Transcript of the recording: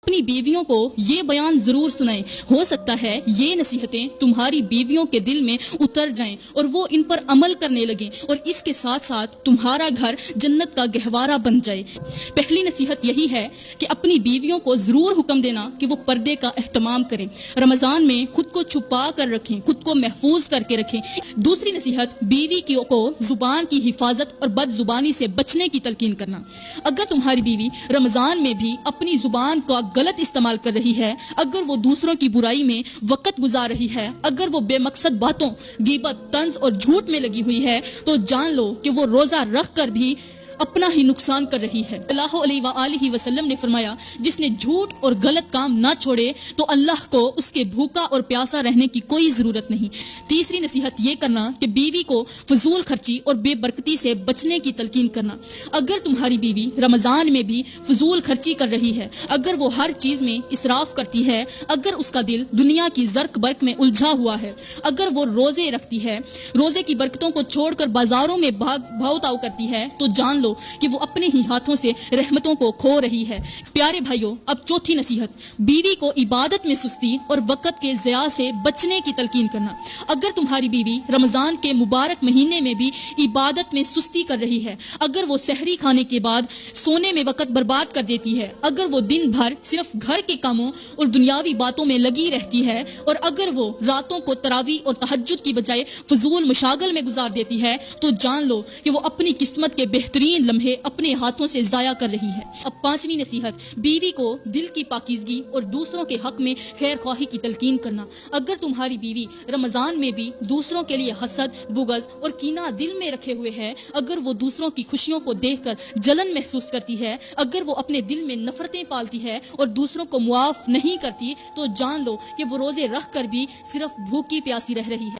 अपनी बीवियों को ये बयान जरूर सुनाएं। हो सकता है ये नसीहतें तुम्हारी बीवियों के दिल में उतर जाएं और वो इन पर अमल करने लगें और इसके साथ साथ तुम्हारा घर जन्नत का गहवारा बन जाए। पहली नसीहत यही है कि अपनी बीवियों को जरूर हुक्म देना कि वो पर्दे का एहतमाम करें। रमजान में खुद को छुपा कर रखें, खुद को महफूज करके रखें। दूसरी नसीहत, बीवी को जुबान की हिफाजत और बदजुबानी से बचने की तलकीन करना। अगर तुम्हारी बीवी रमजान में भी अपनी जुबान का गलत इस्तेमाल कर रही है, अगर वो दूसरों की बुराई में वक्त गुजार रही है, अगर वो बेमकसद बातों, गीबत, तंज और झूठ में लगी हुई है, तो जान लो कि वो रोजा रख कर भी अपना ही नुकसान कर रही है। सल्लल्लाहु अलैहि वसल्लम ने फरमाया, जिसने झूठ और गलत काम ना छोड़े तो अल्लाह को उसके भूखा और प्यासा रहने की कोई जरूरत नहीं। तीसरी नसीहत ये करना कि बीवी को फजूल खर्ची और बेबरकती से बचने की तलकीन करना। अगर तुम्हारी बीवी रमजान में भी फजूल खर्ची कर रही है, अगर वो हर चीज में इसराफ करती है, अगर उसका दिल दुनिया की जर्क बर्क में उलझा हुआ है, अगर वो रोजे रखती है, रोजे की बरकतों को छोड़कर बाजारों में भाव ताव करती है, तो जान लो कि वो अपने ही हाथों से रहमतों को खो रही है। प्यारे भाइयों, अब चौथी नसीहत, बीवी को इबादत में सुस्ती और वक्त के ज़िया से बचने की तलकीन करना। अगर तुम्हारी बीवी रमजान के मुबारक महीने में भी इबादत में सुस्ती कर रही है, अगर वो सहरी खाने के बाद सोने में वक्त बर्बाद कर देती है, अगर वो दिन भर सिर्फ घर के कामों और दुनियावी बातों में लगी रहती है, और अगर वो रातों को तरावी और तहज्जुद की बजाय फजूल मुशागल में गुजार देती है, तो जान लो कि वो अपनी किस्मत के बेहतरीन लम्हे अपने हाथों से जाया कर रही है। अब पांचवी नसीहत, बीवी को दिल की पाकीज़गी और दूसरों के हक में खैर ख्वाही की तलकीन करना। अगर तुम्हारी बीवी रमजान में भी दूसरों के लिए हसद, बुग़्ज़ और कीना दिल में रखे हुए है, अगर वो दूसरों की खुशियों को देखकर जलन महसूस करती है, अगर वो अपने दिल में नफरतें पालती है और दूसरों को मुआफ नहीं करती, तो जान लो कि वो रोजे रख कर भी सिर्फ भूखी प्यासी रह रही है।